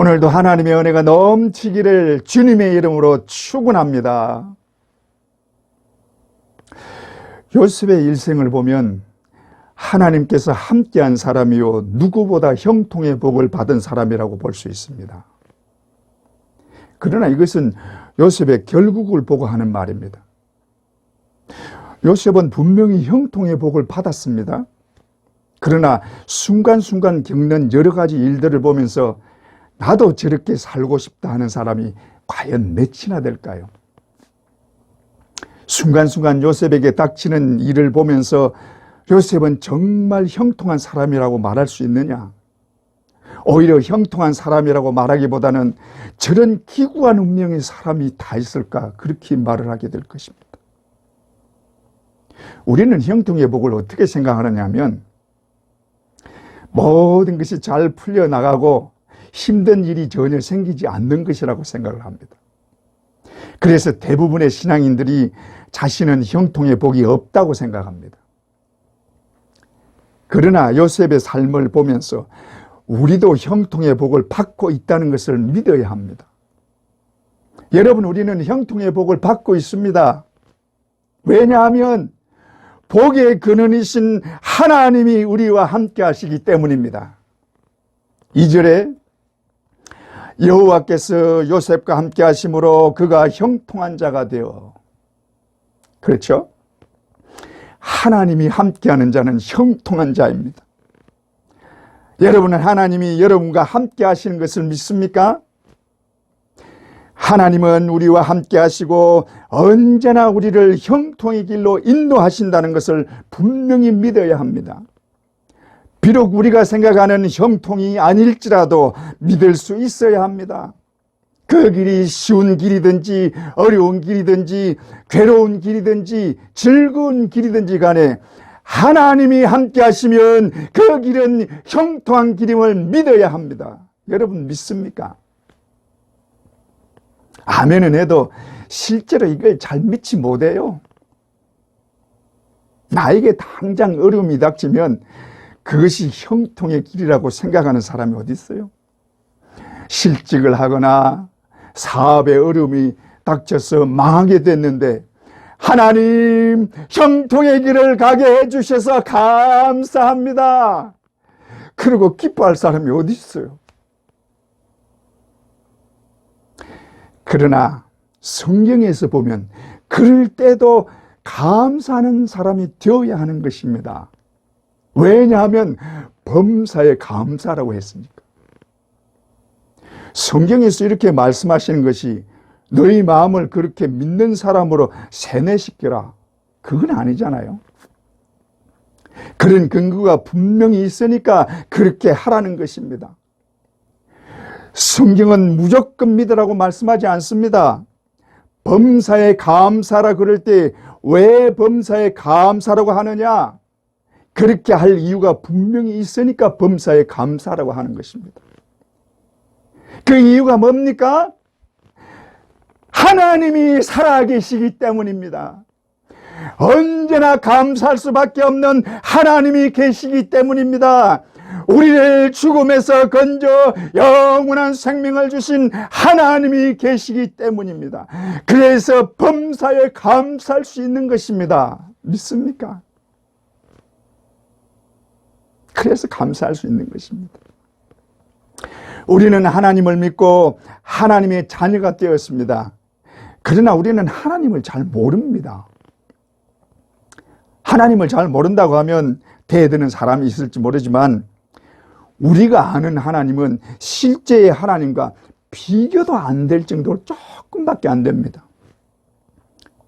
오늘도 하나님의 은혜가 넘치기를 주님의 이름으로 축원합니다. 요셉의 일생을 보면 하나님께서 함께한 사람이요 누구보다 형통의 복을 받은 사람이라고 볼 수 있습니다. 그러나 이것은 요셉의 결국을 보고 하는 말입니다. 요셉은 분명히 형통의 복을 받았습니다. 그러나 순간순간 겪는 여러 가지 일들을 보면서 나도 저렇게 살고 싶다 하는 사람이 과연 몇이나 될까요? 순간순간 요셉에게 닥치는 일을 보면서 요셉은 정말 형통한 사람이라고 말할 수 있느냐? 오히려 형통한 사람이라고 말하기보다는 저런 기구한 운명의 사람이 다 있을까? 그렇게 말을 하게 될 것입니다. 우리는 형통의 복을 어떻게 생각하느냐 하면 모든 것이 잘 풀려나가고 힘든 일이 전혀 생기지 않는 것이라고 생각을 합니다. 그래서 대부분의 신앙인들이 자신은 형통의 복이 없다고 생각합니다. 그러나 요셉의 삶을 보면서 우리도 형통의 복을 받고 있다는 것을 믿어야 합니다. 여러분, 우리는 형통의 복을 받고 있습니다. 왜냐하면 복의 근원이신 하나님이 우리와 함께 하시기 때문입니다. 2절에 여호와께서 요셉과 함께 하심으로 그가 형통한 자가 되어. 그렇죠? 하나님이 함께하는 자는 형통한 자입니다. 여러분은 하나님이 여러분과 함께 하시는 것을 믿습니까? 하나님은 우리와 함께 하시고 언제나 우리를 형통의 길로 인도하신다는 것을 분명히 믿어야 합니다. 비록 우리가 생각하는 형통이 아닐지라도 믿을 수 있어야 합니다. 그 길이 쉬운 길이든지 어려운 길이든지 괴로운 길이든지 즐거운 길이든지 간에 하나님이 함께 하시면 그 길은 형통한 길임을 믿어야 합니다. 여러분 믿습니까? 아멘은 해도 실제로 이걸 잘 믿지 못해요. 나에게 당장 어려움이 닥치면 그것이 형통의 길이라고 생각하는 사람이 어디 있어요? 실직을 하거나 사업에 어려움이 닥쳐서 망하게 됐는데 하나님 형통의 길을 가게 해주셔서 감사합니다. 그리고 기뻐할 사람이 어디 있어요? 그러나 성경에서 보면 그럴 때도 감사하는 사람이 되어야 하는 것입니다. 왜냐하면 범사에 감사라고 했으니까. 성경에서 이렇게 말씀하시는 것이 너희 마음을 그렇게 믿는 사람으로 세뇌시켜라. 그건 아니잖아요. 그런 근거가 분명히 있으니까 그렇게 하라는 것입니다. 성경은 무조건 믿으라고 말씀하지 않습니다. 범사에 감사라 그럴 때 왜 범사에 감사라고 하느냐? 그렇게 할 이유가 분명히 있으니까 범사에 감사라고 하는 것입니다. 그 이유가 뭡니까? 하나님이 살아계시기 때문입니다. 언제나 감사할 수밖에 없는 하나님이 계시기 때문입니다. 우리를 죽음에서 건져 영원한 생명을 주신 하나님이 계시기 때문입니다. 그래서 범사에 감사할 수 있는 것입니다. 믿습니까? 그래서 감사할 수 있는 것입니다. 우리는 하나님을 믿고 하나님의 자녀가 되었습니다. 그러나 우리는 하나님을 잘 모릅니다. 하나님을 잘 모른다고 하면 대드는 사람이 있을지 모르지만 우리가 아는 하나님은 실제의 하나님과 비교도 안 될 정도로 조금밖에 안 됩니다.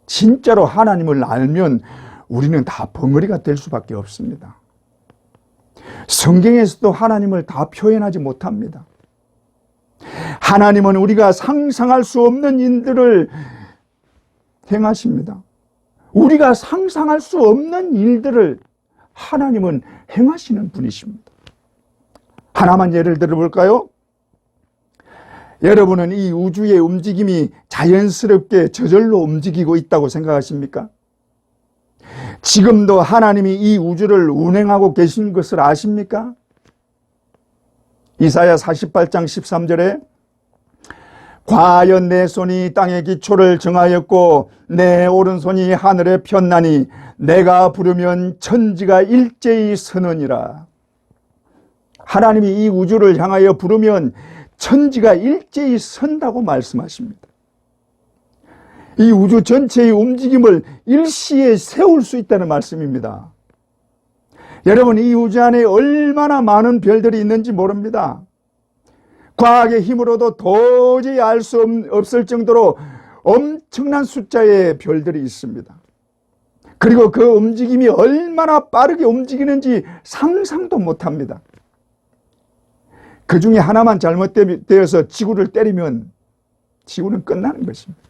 진짜로 하나님을 알면 우리는 다 벙어리가 될 수밖에 없습니다. 성경에서도 하나님을 다 표현하지 못합니다. 하나님은 우리가 상상할 수 없는 일들을 행하십니다. 우리가 상상할 수 없는 일들을 하나님은 행하시는 분이십니다. 하나만 예를 들어볼까요? 여러분은 이 우주의 움직임이 자연스럽게 저절로 움직이고 있다고 생각하십니까? 지금도 하나님이 이 우주를 운행하고 계신 것을 아십니까? 이사야 48장 13절에 과연 내 손이 땅의 기초를 정하였고 내 오른손이 하늘에 폈나니 내가 부르면 천지가 일제히 서느니라. 하나님이 이 우주를 향하여 부르면 천지가 일제히 선다고 말씀하십니다. 이 우주 전체의 움직임을 일시에 세울 수 있다는 말씀입니다. 여러분, 이 우주 안에 얼마나 많은 별들이 있는지 모릅니다. 과학의 힘으로도 도저히 알 수 없을 정도로 엄청난 숫자의 별들이 있습니다. 그리고 그 움직임이 얼마나 빠르게 움직이는지 상상도 못합니다. 그 중에 하나만 잘못되어서 지구를 때리면 지구는 끝나는 것입니다.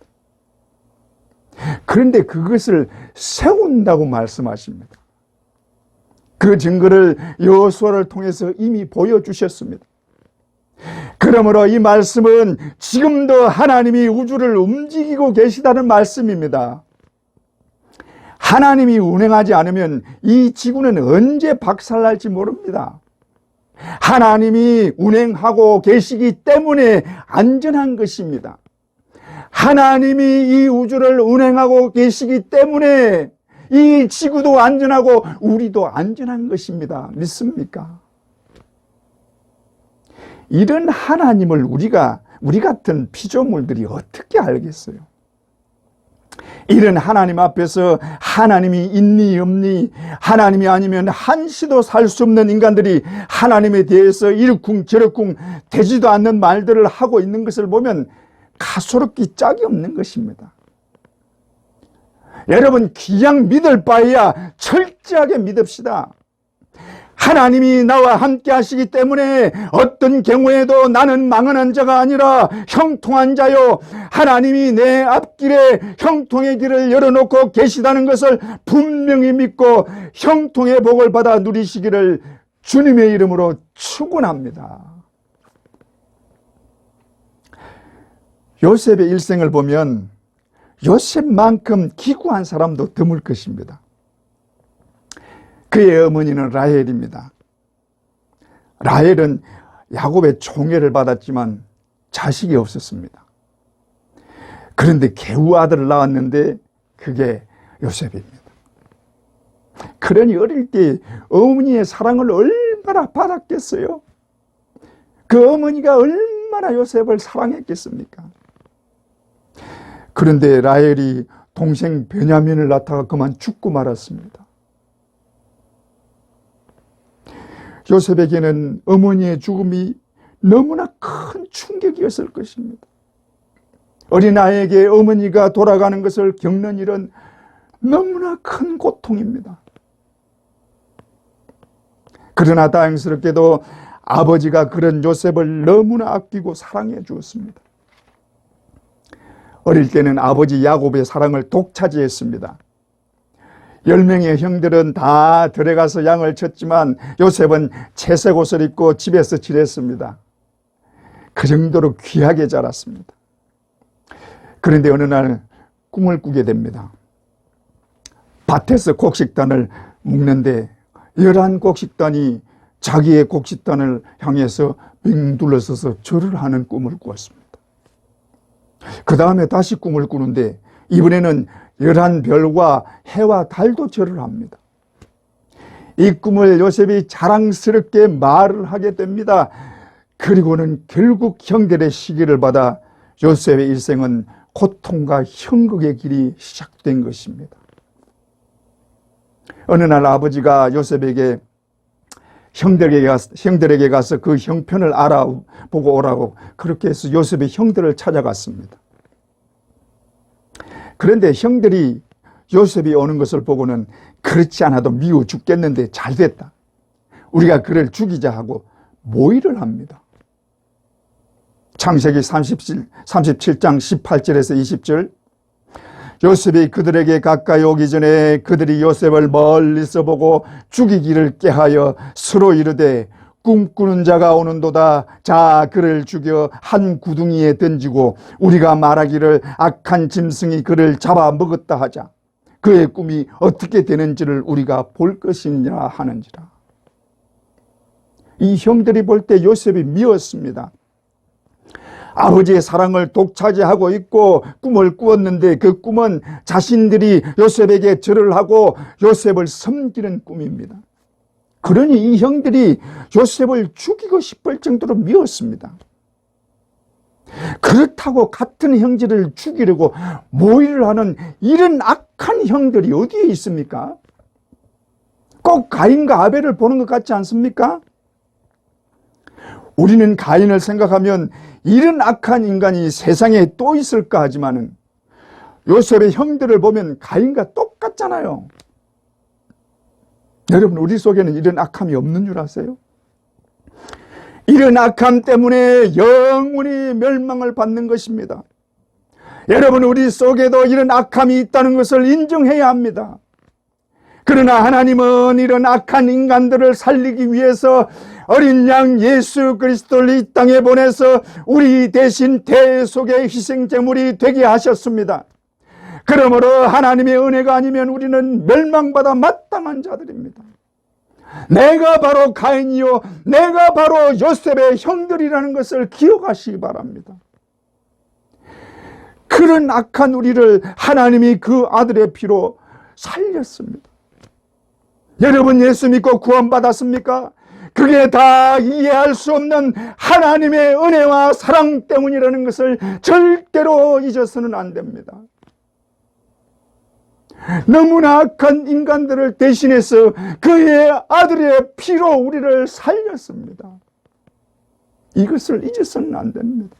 그런데 그것을 세운다고 말씀하십니다. 그 증거를 여호수아를 통해서 이미 보여주셨습니다. 그러므로 이 말씀은 지금도 하나님이 우주를 움직이고 계시다는 말씀입니다. 하나님이 운행하지 않으면 이 지구는 언제 박살날지 모릅니다. 하나님이 운행하고 계시기 때문에 안전한 것입니다. 하나님이 이 우주를 운행하고 계시기 때문에 이 지구도 안전하고 우리도 안전한 것입니다. 믿습니까? 이런 하나님을 우리 같은 피조물들이 어떻게 알겠어요? 이런 하나님 앞에서 하나님이 있니 없니, 하나님이 아니면 한시도 살 수 없는 인간들이 하나님에 대해서 이러쿵 저러쿵 되지도 않는 말들을 하고 있는 것을 보면 가소롭기 짝이 없는 것입니다. 여러분, 그냥 믿을 바에야 철저하게 믿읍시다. 하나님이 나와 함께 하시기 때문에 어떤 경우에도 나는 망하는 자가 아니라 형통한 자요, 하나님이 내 앞길에 형통의 길을 열어놓고 계시다는 것을 분명히 믿고 형통의 복을 받아 누리시기를 주님의 이름으로 축원합니다. 요셉의 일생을 보면 요셉만큼 기구한 사람도 드물 것입니다. 그의 어머니는 라헬입니다. 라헬은 야곱의 총애를 받았지만 자식이 없었습니다. 그런데 겨우 아들을 낳았는데 그게 요셉입니다. 그러니 어릴 때 어머니의 사랑을 얼마나 받았겠어요? 그 어머니가 얼마나 요셉을 사랑했겠습니까? 그런데 라헬이 동생 베냐민을 낳다가 그만 죽고 말았습니다. 요셉에게는 어머니의 죽음이 너무나 큰 충격이었을 것입니다. 어린아이에게 어머니가 돌아가는 것을 겪는 일은 너무나 큰 고통입니다. 그러나 다행스럽게도 아버지가 그런 요셉을 너무나 아끼고 사랑해 주었습니다. 어릴 때는 아버지 야곱의 사랑을 독차지했습니다. 10명의 형들은 다 들어가서 양을 쳤지만 요셉은 채색 옷을 입고 집에서 지냈습니다. 그 정도로 귀하게 자랐습니다. 그런데 어느 날 꿈을 꾸게 됩니다. 밭에서 곡식단을 묶는데 11곡식단이 자기의 곡식단을 향해서 빙 둘러서서 절을 하는 꿈을 꾸었습니다. 그 다음에 다시 꿈을 꾸는데 이번에는 11별과 해와 달도 절을 합니다. 이 꿈을 요셉이 자랑스럽게 말을 하게 됩니다. 그리고는 결국 형들의 시기를 받아 요셉의 일생은 고통과 형극의 길이 시작된 것입니다. 어느 날 아버지가 요셉에게 형들에게 가서 그 형편을 알아보고 오라고 그렇게 해서 요셉의 형들을 찾아갔습니다. 그런데 형들이 요셉이 오는 것을 보고는 그렇지 않아도 미워 죽겠는데 잘 됐다, 우리가 그를 죽이자 하고 모의를 합니다. 창세기 37장 18절에서 20절, 요셉이 그들에게 가까이 오기 전에 그들이 요셉을 멀리서 보고 죽이기를 꾀하여 서로 이르되 꿈꾸는 자가 오는도다. 자, 그를 죽여 한 구덩이에 던지고 우리가 말하기를 악한 짐승이 그를 잡아먹었다 하자. 그의 꿈이 어떻게 되는지를 우리가 볼 것이냐 하는지라. 이 형들이 볼 때 요셉이 미웠습니다. 아버지의 사랑을 독차지하고 있고 꿈을 꾸었는데 그 꿈은 자신들이 요셉에게 절을 하고 요셉을 섬기는 꿈입니다. 그러니 이 형들이 요셉을 죽이고 싶을 정도로 미웠습니다. 그렇다고 같은 형제를 죽이려고 모의를 하는 이런 악한 형들이 어디에 있습니까? 꼭 가인과 아벨을 보는 것 같지 않습니까? 우리는 가인을 생각하면 이런 악한 인간이 세상에 또 있을까 하지만은 요셉의 형들을 보면 가인과 똑같잖아요. 여러분, 우리 속에는 이런 악함이 없는 줄 아세요? 이런 악함 때문에 영원히 멸망을 받는 것입니다. 여러분, 우리 속에도 이런 악함이 있다는 것을 인정해야 합니다. 그러나 하나님은 이런 악한 인간들을 살리기 위해서 어린 양 예수 그리스도를 이 땅에 보내서 우리 대신 대속의 희생제물이 되게 하셨습니다. 그러므로 하나님의 은혜가 아니면 우리는 멸망받아 마땅한 자들입니다. 내가 바로 가인이요 내가 바로 요셉의 형들이라는 것을 기억하시기 바랍니다. 그런 악한 우리를 하나님이 그 아들의 피로 살렸습니다. 여러분, 예수 믿고 구원받았습니까? 그게 다 이해할 수 없는 하나님의 은혜와 사랑 때문이라는 것을 절대로 잊어서는 안 됩니다. 너무나 악한 인간들을 대신해서 그의 아들의 피로 우리를 살렸습니다. 이것을 잊어서는 안 됩니다.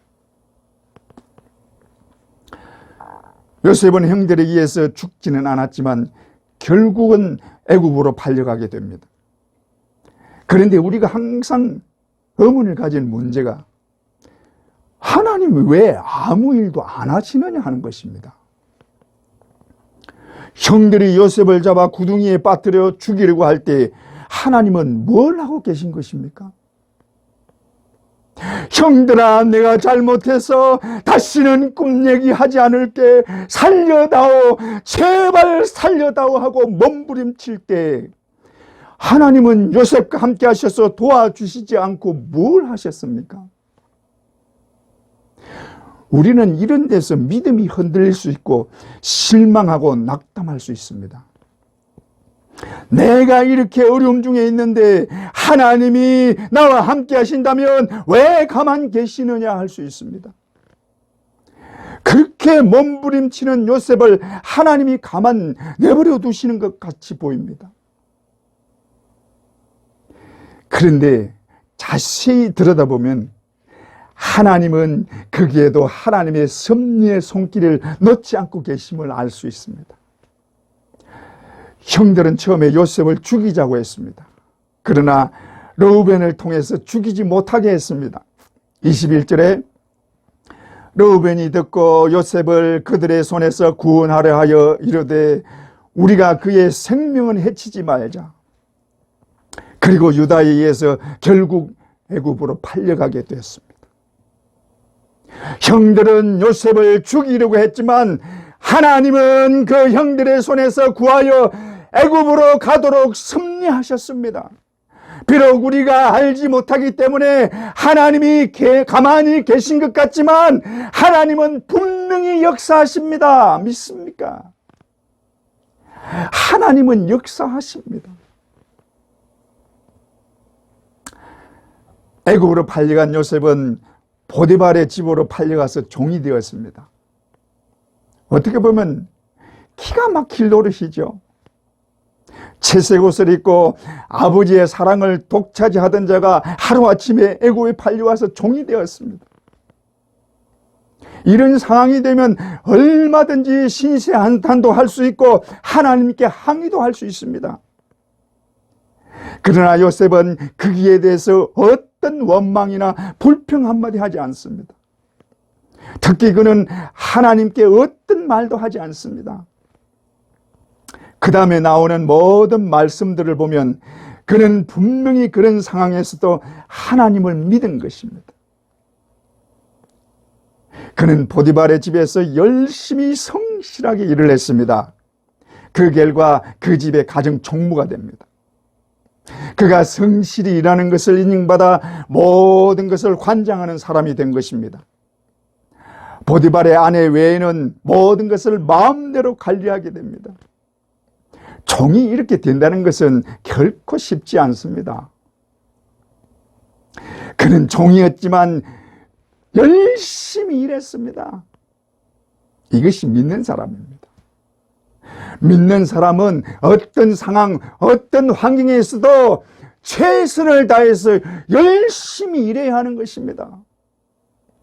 요셉은 형들에 의해서 죽지는 않았지만 결국은 애굽으로 팔려가게 됩니다. 그런데 우리가 항상 의문을 가진 문제가 하나님이 왜 아무 일도 안 하시느냐 하는 것입니다. 형들이 요셉을 잡아 구덩이에 빠뜨려 죽이려고 할 때 하나님은 뭘 하고 계신 것입니까? 형들아, 내가 잘못해서 다시는 꿈 얘기하지 않을게, 살려다오, 제발 살려다오 하고 몸부림칠 때 하나님은 요셉과 함께 하셔서 도와주시지 않고 뭘 하셨습니까? 우리는 이런 데서 믿음이 흔들릴 수 있고 실망하고 낙담할 수 있습니다. 내가 이렇게 어려움 중에 있는데 하나님이 나와 함께 하신다면 왜 가만 계시느냐 할 수 있습니다. 그렇게 몸부림치는 요셉을 하나님이 가만 내버려 두시는 것 같이 보입니다. 그런데 자세히 들여다보면 하나님은 거기에도 하나님의 섭리의 손길을 놓지 않고 계심을 알 수 있습니다. 형들은 처음에 요셉을 죽이자고 했습니다. 그러나 르우벤을 통해서 죽이지 못하게 했습니다. 21절에 르우벤이 듣고 요셉을 그들의 손에서 구원하려 하여 이르되 우리가 그의 생명은 해치지 말자. 그리고 유다에 의해서 결국 애굽으로 팔려가게 되었습니다. 형들은 요셉을 죽이려고 했지만 하나님은 그 형들의 손에서 구하여 애굽으로 가도록 섭리하셨습니다. 비록 우리가 알지 못하기 때문에 하나님이 가만히 계신 것 같지만 하나님은 분명히 역사하십니다. 믿습니까? 하나님은 역사하십니다. 애굽으로 팔려간 요셉은 보디발의 집으로 팔려가서 종이 되었습니다. 어떻게 보면 기가 막힐 노릇이죠. 채색 옷을 입고 아버지의 사랑을 독차지하던 자가 하루아침에 애굽에 팔려와서 종이 되었습니다. 이런 상황이 되면 얼마든지 신세한탄도 할 수 있고 하나님께 항의도 할 수 있습니다. 그러나 요셉은 거기에 대해서 어떤 원망이나 불평 한마디 하지 않습니다. 특히 그는 하나님께 어떤 말도 하지 않습니다. 그 다음에 나오는 모든 말씀들을 보면 그는 분명히 그런 상황에서도 하나님을 믿은 것입니다. 그는 보디발의 집에서 열심히 성실하게 일을 했습니다. 그 결과 그 집의 가정 총무가 됩니다. 그가 성실히 일하는 것을 인정받아 모든 것을 관장하는 사람이 된 것입니다. 보디발의 아내 외에는 모든 것을 마음대로 관리하게 됩니다. 종이 이렇게 된다는 것은 결코 쉽지 않습니다. 그는 종이었지만 열심히 일했습니다. 이것이 믿는 사람입니다. 믿는 사람은 어떤 상황, 어떤 환경에 있어도 최선을 다해서 열심히 일해야 하는 것입니다.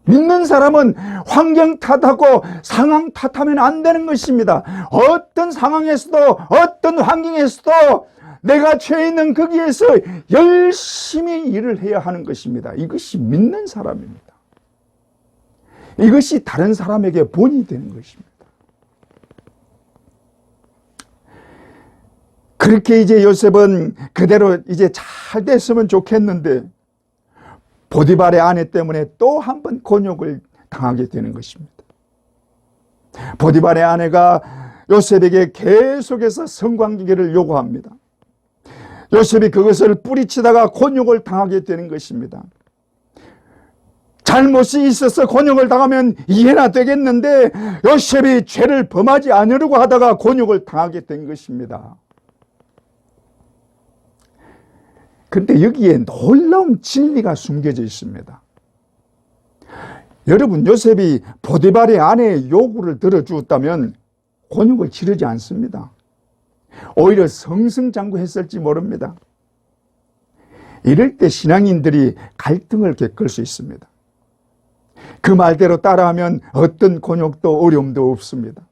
믿는 사람은 환경 탓하고 상황 탓하면 안 되는 것입니다. 어떤 상황에서도 어떤 환경에서도 내가 처해 있는 거기에서 열심히 일을 해야 하는 것입니다. 이것이 믿는 사람입니다. 이것이 다른 사람에게 본이 되는 것입니다. 그렇게 이제 요셉은 그대로 이제 잘 됐으면 좋겠는데 보디발의 아내 때문에 또 한 번 곤욕을 당하게 되는 것입니다. 보디발의 아내가 요셉에게 계속해서 성관계를 요구합니다. 요셉이 그것을 뿌리치다가 곤욕을 당하게 되는 것입니다. 잘못이 있어서 곤욕을 당하면 이해나 되겠는데 요셉이 죄를 범하지 않으려고 하다가 곤욕을 당하게 된 것입니다. 그런데 여기에 놀라운 진리가 숨겨져 있습니다. 여러분, 요셉이 보디발의 아내의 요구를 들어주었다면 곤욕을 치르지 않습니다. 오히려 승승장구했을지 모릅니다. 이럴 때 신앙인들이 갈등을 겪을 수 있습니다. 그 말대로 따라하면 어떤 곤욕도 어려움도 없습니다.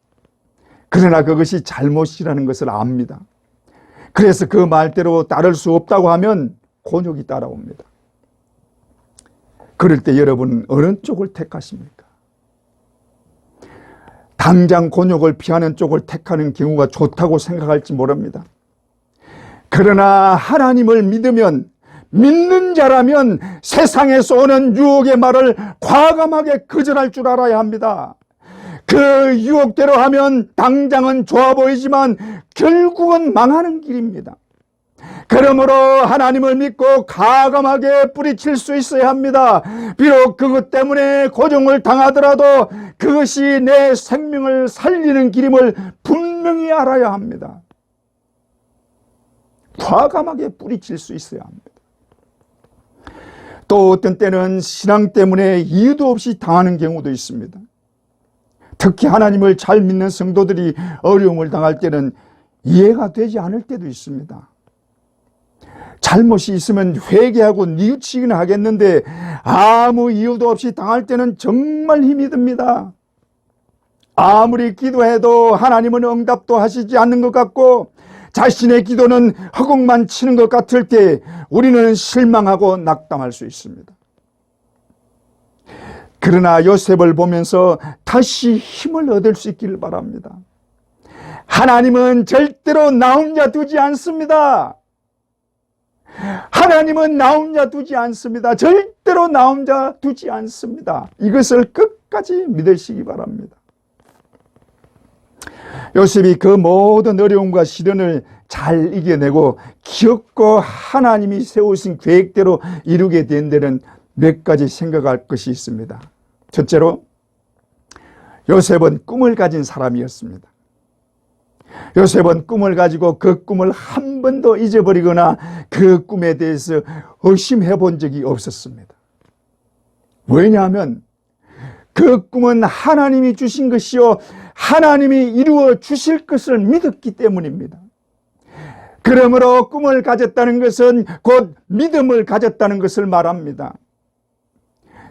그러나 그것이 잘못이라는 것을 압니다. 그래서 그 말대로 따를 수 없다고 하면 곤욕이 따라옵니다. 그럴 때 여러분은 어느 쪽을 택하십니까? 당장 곤욕을 피하는 쪽을 택하는 경우가 좋다고 생각할지 모릅니다. 그러나 하나님을 믿으면, 믿는 자라면 세상에서 오는 유혹의 말을 과감하게 거절할 줄 알아야 합니다. 그 유혹대로 하면 당장은 좋아 보이지만 결국은 망하는 길입니다. 그러므로 하나님을 믿고 과감하게 뿌리칠 수 있어야 합니다. 비록 그것 때문에 고통을 당하더라도 그것이 내 생명을 살리는 길임을 분명히 알아야 합니다. 과감하게 뿌리칠 수 있어야 합니다. 또 어떤 때는 신앙 때문에 이유도 없이 당하는 경우도 있습니다. 특히 하나님을 잘 믿는 성도들이 어려움을 당할 때는 이해가 되지 않을 때도 있습니다. 잘못이 있으면 회개하고 뉘우치기는 하겠는데 아무 이유도 없이 당할 때는 정말 힘이 듭니다. 아무리 기도해도 하나님은 응답도 하시지 않는 것 같고 자신의 기도는 허공만 치는 것 같을 때 우리는 실망하고 낙담할 수 있습니다. 그러나 요셉을 보면서 다시 힘을 얻을 수 있기를 바랍니다. 하나님은 절대로 나 혼자 두지 않습니다. 하나님은 나 혼자 두지 않습니다. 절대로 나 혼자 두지 않습니다. 이것을 끝까지 믿으시기 바랍니다. 요셉이 그 모든 어려움과 시련을 잘 이겨내고 기업고 하나님이 세우신 계획대로 이루게 된 데는 몇 가지 생각할 것이 있습니다. 첫째로 요셉은 꿈을 가진 사람이었습니다. 요셉은 꿈을 가지고 그 꿈을 한 번도 잊어버리거나 그 꿈에 대해서 의심해 본 적이 없었습니다. 왜냐하면 그 꿈은 하나님이 주신 것이요 하나님이 이루어 주실 것을 믿었기 때문입니다. 그러므로 꿈을 가졌다는 것은 곧 믿음을 가졌다는 것을 말합니다.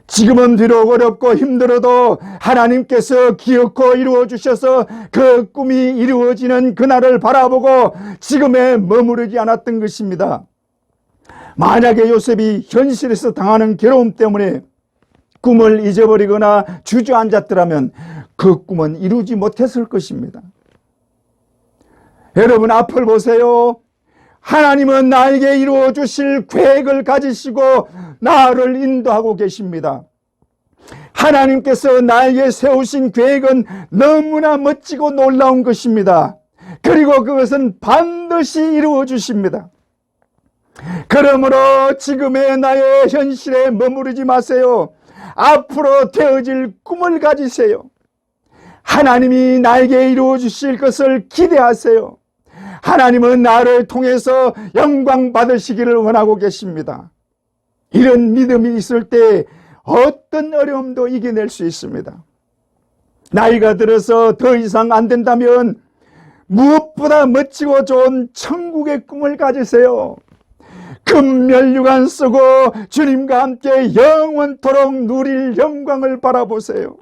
지금은 비록 어렵고 힘들어도 하나님께서 기어코 이루어 주셔서 그 꿈이 이루어지는 그날을 바라보고 지금에 머무르지 않았던 것입니다. 만약에 요셉이 현실에서 당하는 괴로움 때문에 꿈을 잊어버리거나 주저앉았더라면 그 꿈은 이루지 못했을 것입니다. 여러분 앞을 보세요. 하나님은 나에게 이루어 주실 계획을 가지시고 나를 인도하고 계십니다. 하나님께서 나에게 세우신 계획은 너무나 멋지고 놀라운 것입니다. 그리고 그것은 반드시 이루어 주십니다. 그 그러므로 지금의 나의 현실에 머무르지 마세요. 앞으로 되어질 꿈을 가지세요. 하나님이 나에게 이루어 주실 것을 기대하세요. 하나님은 나를 통해서 영광 받으시기를 원하고 계십니다. 이런 믿음이 있을 때 어떤 어려움도 이겨낼 수 있습니다. 나이가 들어서 더 이상 안 된다면 무엇보다 멋지고 좋은 천국의 꿈을 가지세요. 금면류관 쓰고 주님과 함께 영원토록 누릴 영광을 바라보세요.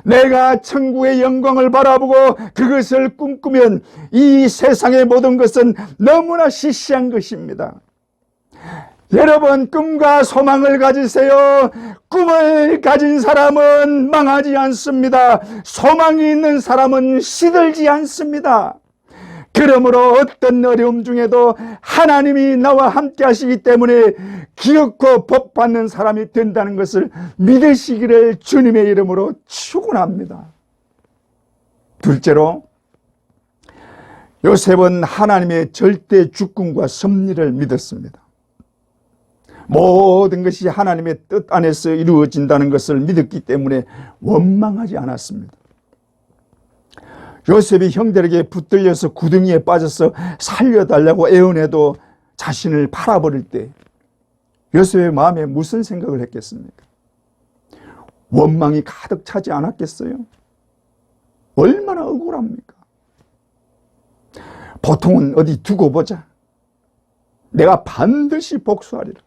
내가 천국의 영광을 바라보고 그것을 꿈꾸면 이 세상의 모든 것은 너무나 시시한 것입니다. 여러분, 꿈과 소망을 가지세요. 꿈을 가진 사람은 망하지 않습니다. 소망이 있는 사람은 시들지 않습니다. 그러므로 어떤 어려움 중에도 하나님이 나와 함께 하시기 때문에 기어코 복받는 사람이 된다는 것을 믿으시기를 주님의 이름으로 축원합니다. 둘째로, 요셉은 하나님의 절대 주권과 섭리를 믿었습니다. 모든 것이 하나님의 뜻 안에서 이루어진다는 것을 믿었기 때문에 원망하지 않았습니다. 요셉이 형들에게 붙들려서 구덩이에 빠져서 살려달라고 애원해도 자신을 팔아버릴 때 요셉의 마음에 무슨 생각을 했겠습니까? 원망이 가득 차지 않았겠어요? 얼마나 억울합니까? 보통은 어디 두고 보자. 내가 반드시 복수하리라.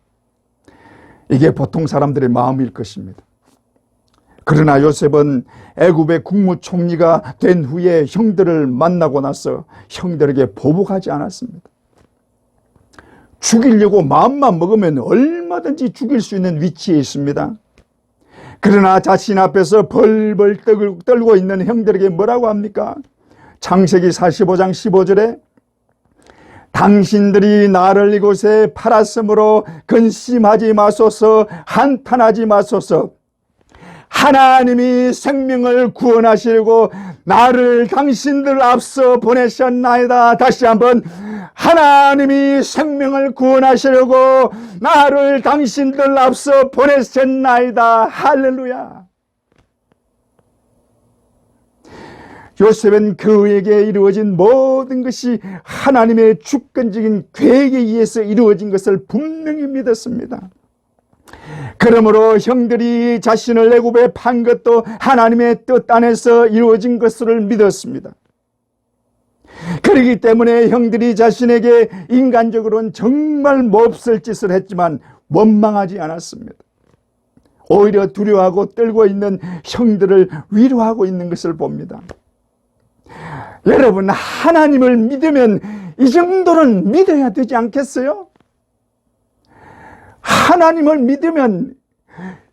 이게 보통 사람들의 마음일 것입니다. 그러나 요셉은 애굽의 국무총리가 된 후에 형들을 만나고 나서 형들에게 보복하지 않았습니다. 죽이려고 마음만 먹으면 얼마든지 죽일 수 있는 위치에 있습니다. 그러나 자신 앞에서 벌벌 떨고 있는 형들에게 뭐라고 합니까? 창세기 45장 15절에 당신들이 나를 이곳에 팔았으므로 근심하지 마소서, 한탄하지 마소서. 하나님이 생명을 구원하시려고 나를 당신들 앞서 보내셨나이다. 다시 한번, 하나님이 생명을 구원하시려고 나를 당신들 앞서 보내셨나이다. 할렐루야. 요셉은 그에게 이루어진 모든 것이 하나님의 주권적인 계획에 의해서 이루어진 것을 분명히 믿었습니다. 그러므로 형들이 자신을 애굽에 판 것도 하나님의 뜻 안에서 이루어진 것을 믿었습니다. 그렇기 때문에 형들이 자신에게 인간적으로는 정말 몹쓸 짓을 했지만 원망하지 않았습니다. 오히려 두려워하고 떨고 있는 형들을 위로하고 있는 것을 봅니다. 여러분, 하나님을 믿으면 이 정도는 믿어야 되지 않겠어요? 하나님을 믿으면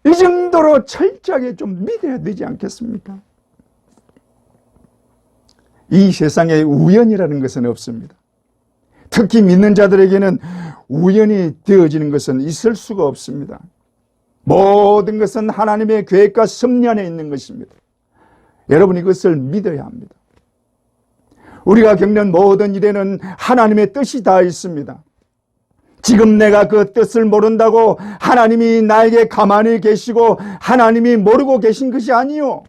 이 정도로 철저하게 좀 믿어야 되지 않겠습니까? 이 세상에 우연이라는 것은 없습니다. 특히 믿는 자들에게는 우연이 되어지는 것은 있을 수가 없습니다. 모든 것은 하나님의 계획과 섭리 안에 있는 것입니다. 여러분, 이것을 믿어야 합니다. 우리가 겪는 모든 일에는 하나님의 뜻이 다 있습니다. 지금 내가 그 뜻을 모른다고 하나님이 나에게 가만히 계시고 하나님이 모르고 계신 것이 아니요,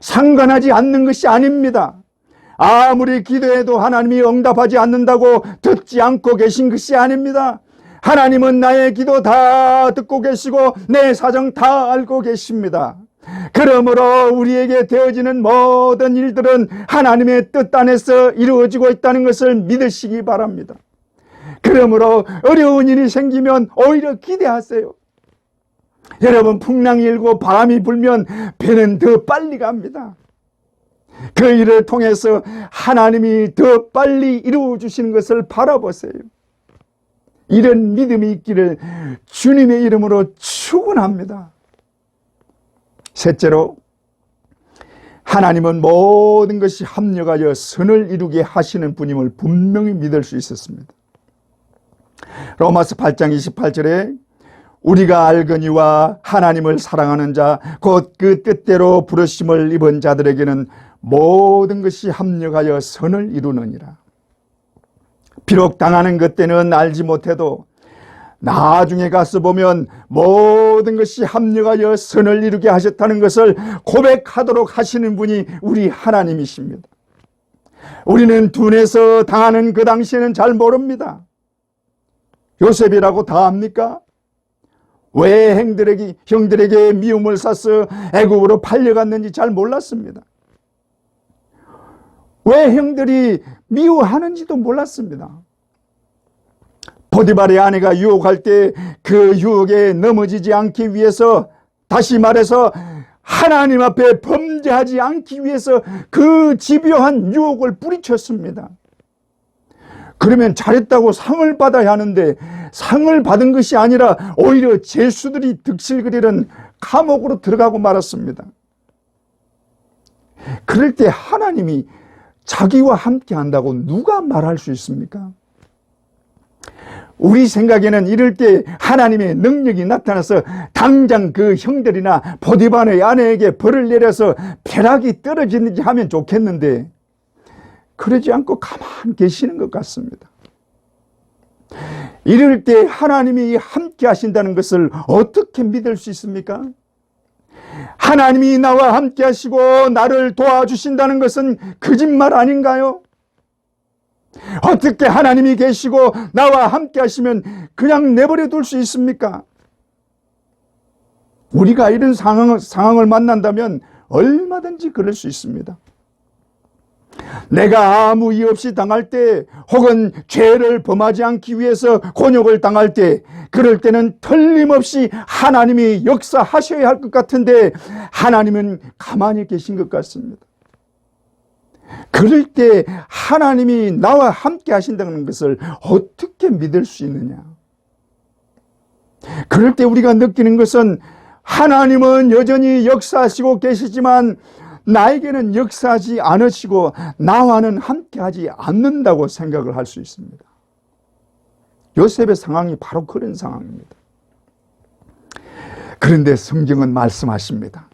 상관하지 않는 것이 아닙니다. 아무리 기도해도 하나님이 응답하지 않는다고 듣지 않고 계신 것이 아닙니다. 하나님은 나의 기도 다 듣고 계시고 내 사정 다 알고 계십니다. 그러므로 우리에게 되어지는 모든 일들은 하나님의 뜻 안에서 이루어지고 있다는 것을 믿으시기 바랍니다. 그러므로 어려운 일이 생기면 오히려 기대하세요. 여러분, 풍랑이 일고 바람이 불면 배는 더 빨리 갑니다. 그 일을 통해서 하나님이 더 빨리 이루어 주시는 것을 바라보세요. 이런 믿음이 있기를 주님의 이름으로 축원합니다. 셋째로, 하나님은 모든 것이 합력하여 선을 이루게 하시는 분임을 분명히 믿을 수 있었습니다. 로마서 8장 28절에 우리가 알거니와 하나님을 사랑하는 자 곧 그 뜻대로 부르심을 입은 자들에게는 모든 것이 합력하여 선을 이루느니라. 비록 당하는 것 때는 알지 못해도 나중에 가서 보면 모든 것이 합력하여 선을 이루게 하셨다는 것을 고백하도록 하시는 분이 우리 하나님이십니다. 우리는 둔해서 당하는 그 당시에는 잘 모릅니다. 요셉이라고 다 압니까? 왜 형들에게 미움을 사서 애굽으로 팔려갔는지 잘 몰랐습니다. 왜 형들이 미워하는지도 몰랐습니다. 보디발의 아내가 유혹할 때 그 유혹에 넘어지지 않기 위해서, 다시 말해서 하나님 앞에 범죄하지 않기 위해서 그 집요한 유혹을 뿌리쳤습니다. 그러면 잘했다고 상을 받아야 하는데 상을 받은 것이 아니라 오히려 죄수들이 득실거리는 감옥으로 들어가고 말았습니다. 그럴 때 하나님이 자기와 함께 한다고 누가 말할 수 있습니까? 우리 생각에는 이럴 때 하나님의 능력이 나타나서 당장 그 형들이나 보디발의 아내에게 벌을 내려서 벼락이 떨어지는지 하면 좋겠는데 그러지 않고 가만히 계시는 것 같습니다. 이럴 때 하나님이 함께 하신다는 것을 어떻게 믿을 수 있습니까? 하나님이 나와 함께 하시고 나를 도와주신다는 것은 거짓말 아닌가요? 어떻게 하나님이 계시고 나와 함께 하시면 그냥 내버려 둘 수 있습니까? 우리가 이런 상황을 만난다면 얼마든지 그럴 수 있습니다. 내가 아무 이유 없이 당할 때, 혹은 죄를 범하지 않기 위해서 곤욕을 당할 때, 그럴 때는 틀림없이 하나님이 역사하셔야 할 것 같은데 하나님은 가만히 계신 것 같습니다. 그럴 때 하나님이 나와 함께 하신다는 것을 어떻게 믿을 수 있느냐? 그럴 때 우리가 느끼는 것은 하나님은 여전히 역사하시고 계시지만 나에게는 역사하지 않으시고 나와는 함께하지 않는다고 생각을 할 수 있습니다. 요셉의 상황이 바로 그런 상황입니다. 그런데 성경은 말씀하십니다.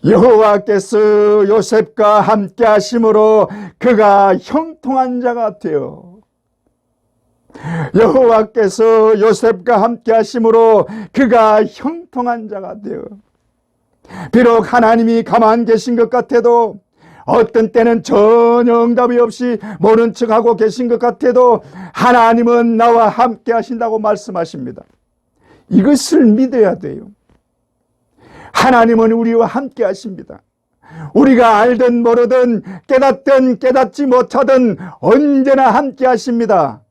여호와께서 요셉과 함께 하심으로 그가 형통한 자가 되어, 여호와께서 요셉과 함께 하심으로 그가 형통한 자가 되어, 비록 하나님이 가만 계신 것 같아도, 어떤 때는 전혀 응답이 없이 모른 척하고 계신 것 같아도 하나님은 나와 함께 하신다고 말씀하십니다. 이것을 믿어야 돼요. 하나님은 우리와 함께 하십니다. 우리가 알든 모르든 깨닫든 깨닫지 못하든 언제나 함께 하십니다.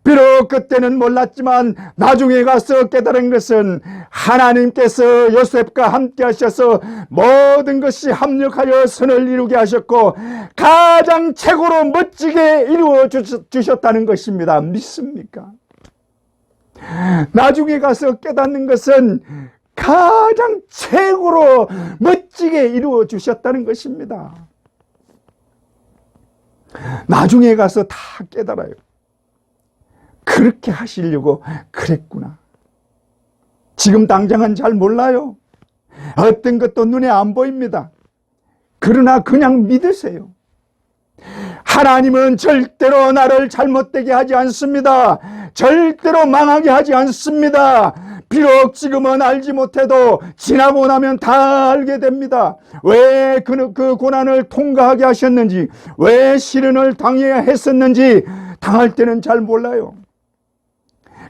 비록 그때는 몰랐지만 나중에 가서 깨달은 것은 하나님께서 요셉과 함께 하셔서 모든 것이 합력하여 선을 이루게 하셨고 가장 최고로 멋지게 이루어 주셨다는 것입니다. 믿습니까? 나중에 가서 깨닫는 것은 가장 최고로 멋지게 이루어 주셨다는 것입니다. 나중에 가서 다 깨달아요. 그렇게 하시려고 그랬구나. 지금 당장은 잘 몰라요. 어떤 것도 눈에 안 보입니다. 그러나 그냥 믿으세요. 하나님은 절대로 나를 잘못되게 하지 않습니다. 절대로 망하게 하지 않습니다. 비록 지금은 알지 못해도 지나고 나면 다 알게 됩니다. 왜 그 고난을 통과하게 하셨는지, 왜 시련을 당해야 했었는지 당할 때는 잘 몰라요.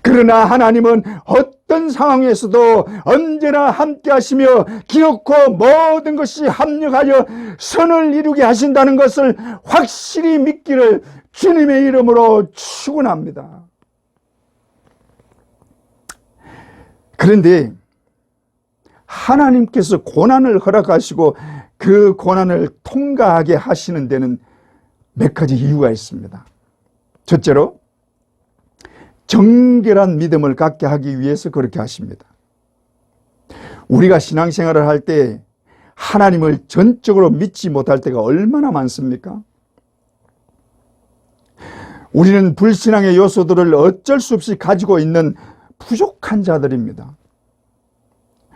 그러나 하나님은 어떤 상황에서도 언제나 함께 하시며 기어코 모든 것이 합력하여 선을 이루게 하신다는 것을 확실히 믿기를 주님의 이름으로 축원합니다. 그런데 하나님께서 고난을 허락하시고 그 고난을 통과하게 하시는 데는 몇 가지 이유가 있습니다. 첫째로 정결한 믿음을 갖게 하기 위해서 그렇게 하십니다. 우리가 신앙생활을 할 때 하나님을 전적으로 믿지 못할 때가 얼마나 많습니까? 우리는 불신앙의 요소들을 어쩔 수 없이 가지고 있는 부족한 자들입니다.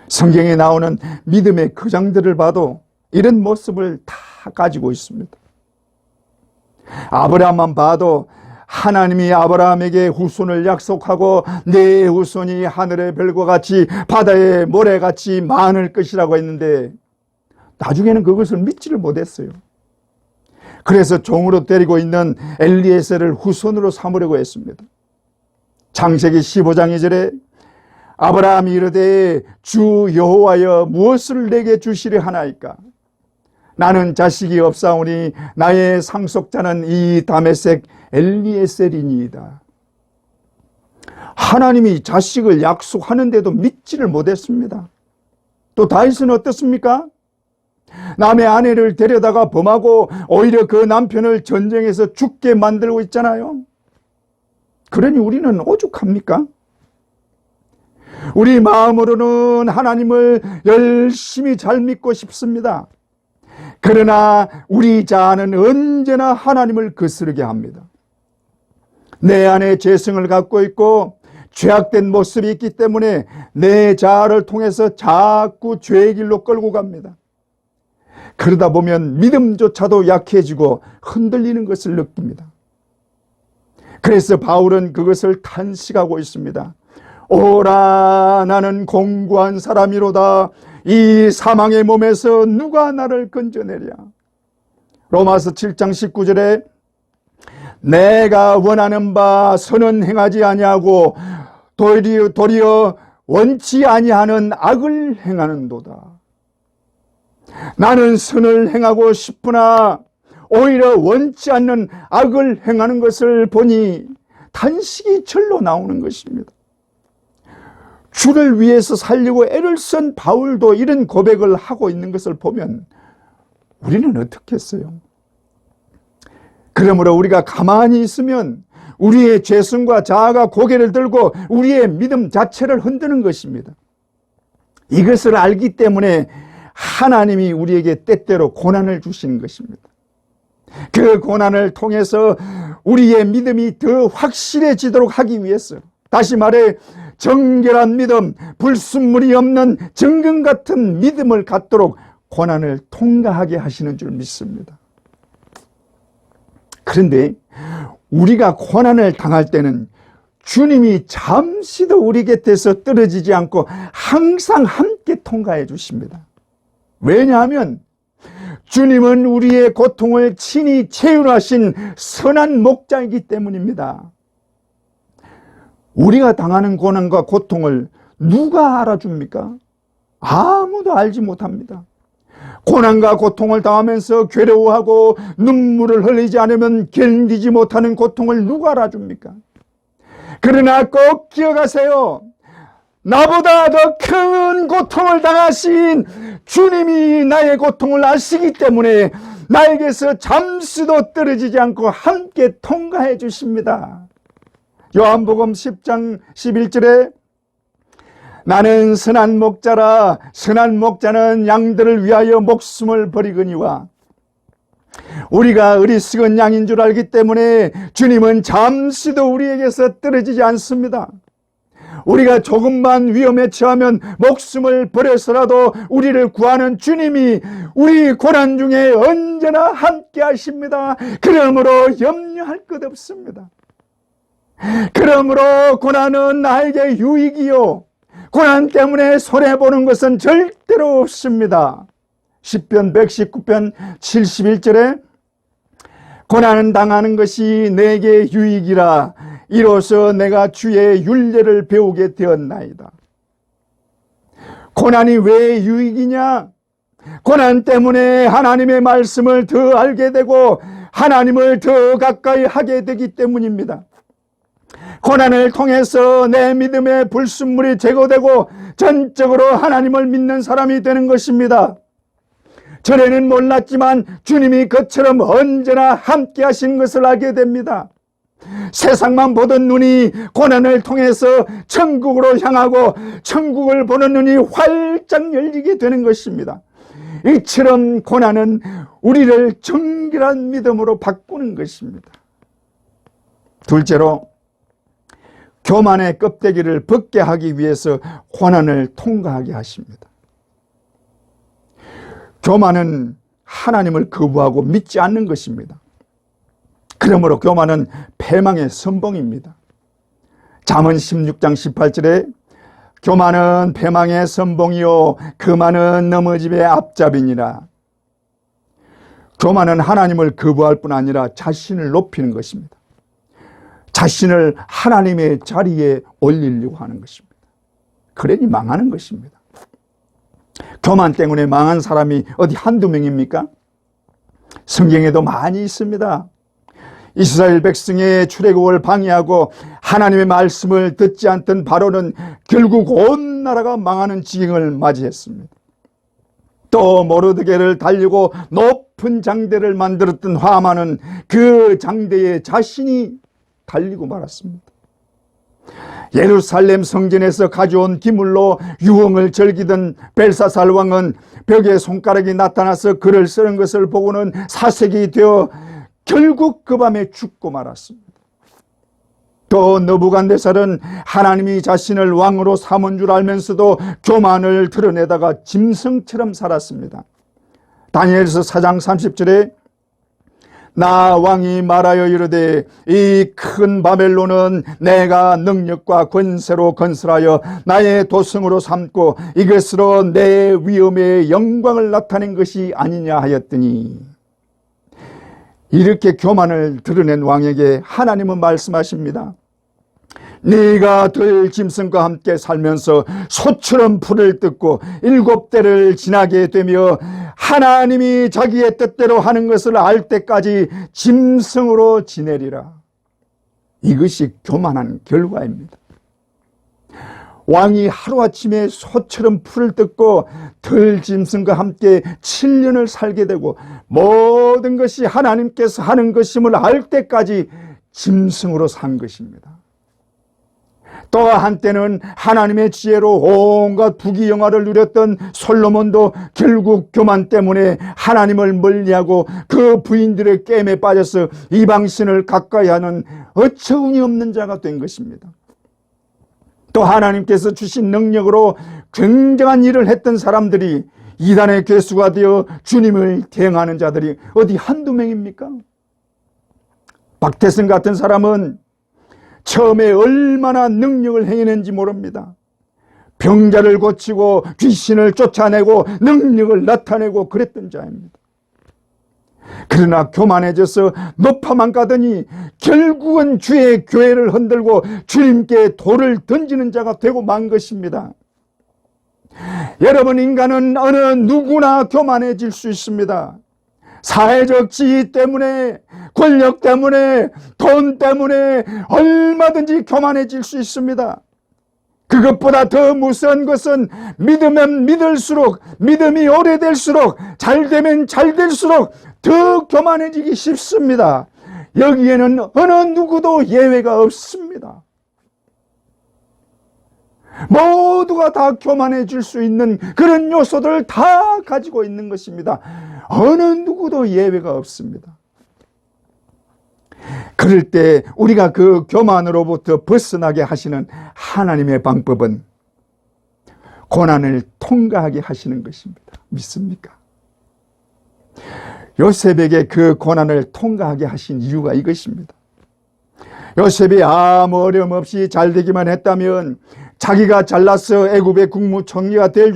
성경에 나오는 믿음의 거장들을 봐도 이런 모습을 다 가지고 있습니다. 아브라함만 봐도 하나님이 아브라함에게 후손을 약속하고 내 후손이 하늘의 별과 같이 바다의 모래같이 많을 것이라고 했는데 나중에는 그것을 믿지를 못했어요. 그래서 종으로 데리고 있는 엘리에셀을 후손으로 삼으려고 했습니다. 창세기 15장 2절에 아브라함이 이르되 주 여호와여 무엇을 내게 주시려 하나이까? 나는 자식이 없사오니 나의 상속자는 이 다메섹 엘리에셀이니이다. 하나님이 자식을 약속하는데도 믿지를 못했습니다. 또 다윗은 어떻습니까? 남의 아내를 데려다가 범하고 오히려 그 남편을 전쟁에서 죽게 만들고 있잖아요. 그러니 우리는 오죽합니까? 우리 마음으로는 하나님을 열심히 잘 믿고 싶습니다. 그러나 우리 자아는 언제나 하나님을 거스르게 합니다. 내 안에 죄성을 갖고 있고 죄악된 모습이 있기 때문에 내 자아를 통해서 자꾸 죄의 길로 끌고 갑니다. 그러다 보면 믿음조차도 약해지고 흔들리는 것을 느낍니다. 그래서 바울은 그것을 탄식하고 있습니다. 오라 나는 공고한 사람이로다. 이 사망의 몸에서 누가 나를 건져내랴. 로마서 7장 19절에 내가 원하는 바 선은 행하지 아니하고 도리어 원치 아니하는 악을 행하는도다. 나는 선을 행하고 싶으나 오히려 원치 않는 악을 행하는 것을 보니 탄식이 절로 나오는 것입니다. 주를 위해서 살려고 애를 쓴 바울도 이런 고백을 하고 있는 것을 보면 우리는 어떻겠어요? 그러므로 우리가 가만히 있으면 우리의 죄성과 자아가 고개를 들고 우리의 믿음 자체를 흔드는 것입니다. 이것을 알기 때문에 하나님이 우리에게 때때로 고난을 주시는 것입니다. 그 고난을 통해서 우리의 믿음이 더 확실해지도록 하기 위해서, 다시 말해 정결한 믿음, 불순물이 없는 정금 같은 믿음을 갖도록 고난을 통과하게 하시는 줄 믿습니다. 그런데 우리가 고난을 당할 때는 주님이 잠시도 우리 곁에서 떨어지지 않고 항상 함께 통과해 주십니다. 왜냐하면 주님은 우리의 고통을 친히 채울하신 선한 목자이기 때문입니다. 우리가 당하는 고난과 고통을 누가 알아줍니까? 아무도 알지 못합니다. 고난과 고통을 당하면서 괴로워하고 눈물을 흘리지 않으면 견디지 못하는 고통을 누가 알아줍니까? 그러나 꼭 기억하세요. 나보다 더 큰 고통을 당하신 주님이 나의 고통을 아시기 때문에 나에게서 잠시도 떨어지지 않고 함께 통과해 주십니다. 요한복음 10장 11절에 나는 선한 목자라 선한 목자는 양들을 위하여 목숨을 버리거니와, 우리가 어리석은 양인 줄 알기 때문에 주님은 잠시도 우리에게서 떨어지지 않습니다. 우리가 조금만 위험에 처하면 목숨을 버려서라도 우리를 구하는 주님이 우리 고난 중에 언제나 함께 하십니다. 그러므로 염려할 것 없습니다. 그러므로 고난은 나에게 유익이요 고난 때문에 손해보는 것은 절대로 없습니다. 시편 119편 71절에 고난은 당하는 것이 내게 유익이라 이로써 내가 주의 율례를 배우게 되었나이다. 고난이 왜 유익이냐? 고난 때문에 하나님의 말씀을 더 알게 되고 하나님을 더 가까이 하게 되기 때문입니다. 고난을 통해서 내 믿음의 불순물이 제거되고 전적으로 하나님을 믿는 사람이 되는 것입니다. 전에는 몰랐지만 주님이 그처럼 언제나 함께 하신 것을 알게 됩니다. 세상만 보던 눈이 고난을 통해서 천국으로 향하고 천국을 보는 눈이 활짝 열리게 되는 것입니다. 이처럼 고난은 우리를 정결한 믿음으로 바꾸는 것입니다. 둘째로, 교만의 껍데기를 벗게 하기 위해서 고난을 통과하게 하십니다. 교만은 하나님을 거부하고 믿지 않는 것입니다. 그러므로 교만은 패망의 선봉입니다. 잠언 16장 18절에 교만은 패망의 선봉이요 교만은 넘어짐의 앞잡이니라. 교만은 하나님을 거부할 뿐 아니라 자신을 높이는 것입니다. 자신을 하나님의 자리에 올리려고 하는 것입니다. 그러니 망하는 것입니다. 교만 때문에 망한 사람이 어디 한두 명입니까? 성경에도 많이 있습니다. 이스라엘 백성의 출애굽을 방해하고 하나님의 말씀을 듣지 않던 바로는 결국 온 나라가 망하는 지경을 맞이했습니다. 또 모르드게를 달리고 높은 장대를 만들었던 하만은 그 장대에 자신이 달리고 말았습니다. 예루살렘 성전에서 가져온 기물로 유흥을 즐기던 벨사살 왕은 벽에 손가락이 나타나서 글을 쓰는 것을 보고는 사색이 되어 결국 그 밤에 죽고 말았습니다. 또 느부갓네살은 하나님이 자신을 왕으로 삼은 줄 알면서도 교만을 드러내다가 짐승처럼 살았습니다. 다니엘서 4장 30절에 나 왕이 말하여 이르되 이 큰 바벨론은 내가 능력과 권세로 건설하여 나의 도성으로 삼고 이것으로 내 위엄의 영광을 나타낸 것이 아니냐 하였더니, 이렇게 교만을 드러낸 왕에게 하나님은 말씀하십니다. 네가 들 짐승과 함께 살면서 소처럼 풀을 뜯고 7대를 지나게 되며 하나님이 자기의 뜻대로 하는 것을 알 때까지 짐승으로 지내리라. 이것이 교만한 결과입니다. 왕이 하루아침에 소처럼 풀을 뜯고 들 짐승과 함께 7년을 살게 되고 모든 것이 하나님께서 하는 것임을 알 때까지 짐승으로 산 것입니다. 또 한때는 하나님의 지혜로 온갖 부귀영화를 누렸던 솔로몬도 결국 교만 때문에 하나님을 멀리하고 그 부인들의 게임에 빠져서 이방신을 가까이 하는 어처구니 없는 자가 된 것입니다. 또 하나님께서 주신 능력으로 굉장한 일을 했던 사람들이 이단의 괴수가 되어 주님을 대항하는 자들이 어디 한두 명입니까? 박태선 같은 사람은 처음에 얼마나 능력을 행했는지 모릅니다. 병자를 고치고 귀신을 쫓아내고 능력을 나타내고 그랬던 자입니다. 그러나 교만해져서 높아만 가더니 결국은 주의 교회를 흔들고 주님께 돌을 던지는 자가 되고 만 것입니다. 여러분, 인간은 어느 누구나 교만해질 수 있습니다. 사회적 지위 때문에, 권력 때문에, 돈 때문에 얼마든지 교만해질 수 있습니다. 그것보다 더 무서운 것은 믿으면 믿을수록, 믿음이 오래될수록, 잘되면 잘될수록 더 교만해지기 쉽습니다. 여기에는 어느 누구도 예외가 없습니다. 모두가 다 교만해질 수 있는 그런 요소들을 다 가지고 있는 것입니다. 어느 누구도 예외가 없습니다. 그럴 때 우리가 그 교만으로부터 벗어나게 하시는 하나님의 방법은 고난을 통과하게 하시는 것입니다. 믿습니까? 요셉에게 그 고난을 통과하게 하신 이유가 이것입니다. 요셉이 아무 어려움 없이 잘 되기만 했다면 자기가 잘나서 애굽의 국무총리가 된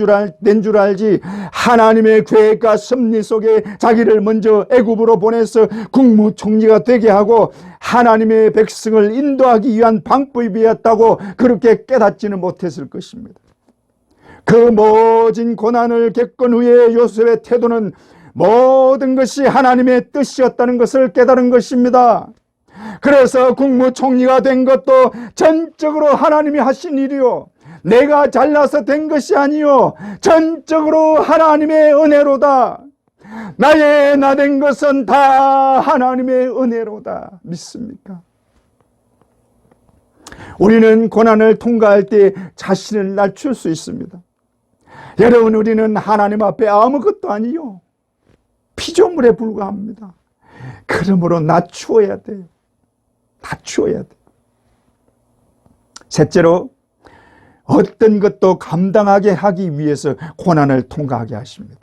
줄 알지, 하나님의 계획과 섭리 속에 자기를 먼저 애굽으로 보내서 국무총리가 되게 하고 하나님의 백성을 인도하기 위한 방법이었다고 그렇게 깨닫지는 못했을 것입니다. 그 모진 고난을 겪은 후에 요셉의 태도는 모든 것이 하나님의 뜻이었다는 것을 깨달은 것입니다. 그래서 국무총리가 된 것도 전적으로 하나님이 하신 일이요, 내가 잘나서 된 것이 아니요, 전적으로 하나님의 은혜로다. 나의 나 된 것은 다 하나님의 은혜로다. 믿습니까? 우리는 고난을 통과할 때 자신을 낮출 수 있습니다. 여러분, 우리는 하나님 앞에 아무것도 아니요, 피조물에 불과합니다. 그러므로 낮추어야 돼요. 낮추어야 돼요. 셋째로, 어떤 것도 감당하게 하기 위해서 고난을 통과하게 하십니다.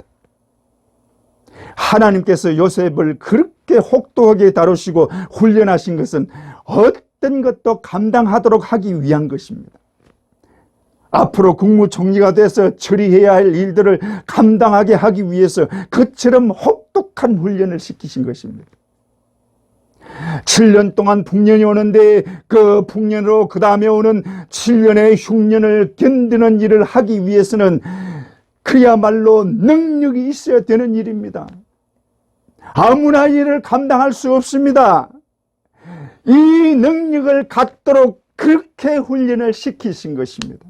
하나님께서 요셉을 그렇게 혹독하게 다루시고 훈련하신 것은 어떤 것도 감당하도록 하기 위한 것입니다. 앞으로 국무총리가 돼서 처리해야 할 일들을 감당하게 하기 위해서 그처럼 혹독한 훈련을 시키신 것입니다. 7년 동안 풍년이 오는데 그 풍년으로 그 다음에 오는 7년의 흉년을 견디는 일을 하기 위해서는 그야말로 능력이 있어야 되는 일입니다. 아무나 일을 감당할 수 없습니다. 이 능력을 갖도록 그렇게 훈련을 시키신 것입니다.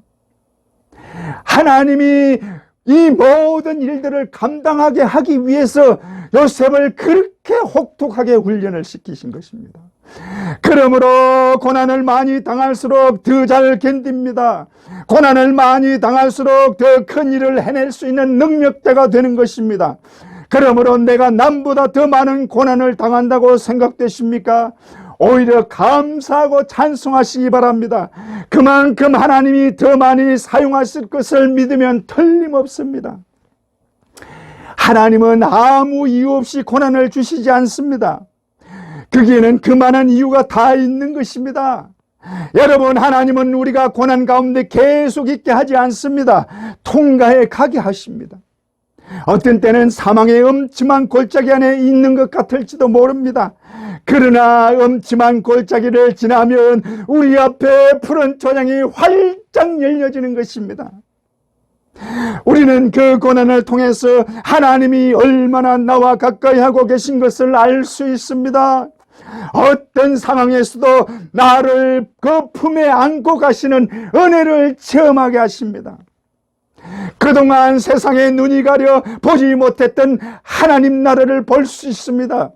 하나님이 이 모든 일들을 감당하게 하기 위해서 요셉을 그렇게 혹독하게 훈련을 시키신 것입니다. 그러므로 고난을 많이 당할수록 더 잘 견딥니다. 고난을 많이 당할수록 더 큰 일을 해낼 수 있는 능력자가 되는 것입니다. 그러므로 내가 남보다 더 많은 고난을 당한다고 생각되십니까? 오히려 감사하고 찬송하시기 바랍니다. 그만큼 하나님이 더 많이 사용하실 것을 믿으면 틀림없습니다. 하나님은 아무 이유 없이 고난을 주시지 않습니다. 거기에는 그만한 이유가 다 있는 것입니다. 여러분, 하나님은 우리가 고난 가운데 계속 있게 하지 않습니다. 통과해 가게 하십니다. 어떤 때는 사망의 엄침한 골짜기 안에 있는 것 같을지도 모릅니다. 그러나 엄침한 골짜기를 지나면 우리 앞에 푸른 초장이 활짝 열려지는 것입니다. 우리는 그 고난을 통해서 하나님이 얼마나 나와 가까이 하고 계신 것을 알 수 있습니다. 어떤 상황에서도 나를 그 품에 안고 가시는 은혜를 체험하게 하십니다. 그동안 세상에 눈이 가려 보지 못했던 하나님 나라를 볼 수 있습니다.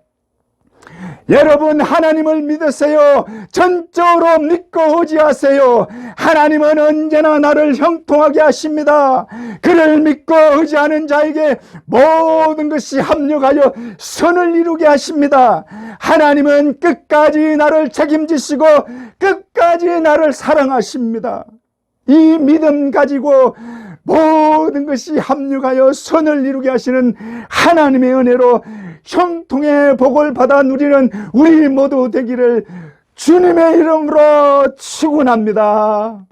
여러분, 하나님을 믿으세요. 전적으로 믿고 의지하세요. 하나님은 언제나 나를 형통하게 하십니다. 그를 믿고 의지하는 자에게 모든 것이 합력하여 선을 이루게 하십니다. 하나님은 끝까지 나를 책임지시고 끝까지 나를 사랑하십니다. 이 믿음 가지고 모든 것이 합력하여 선을 이루게 하시는 하나님의 은혜로 형통의 복을 받아 누리는 우리 모두 되기를 주님의 이름으로 축원합니다.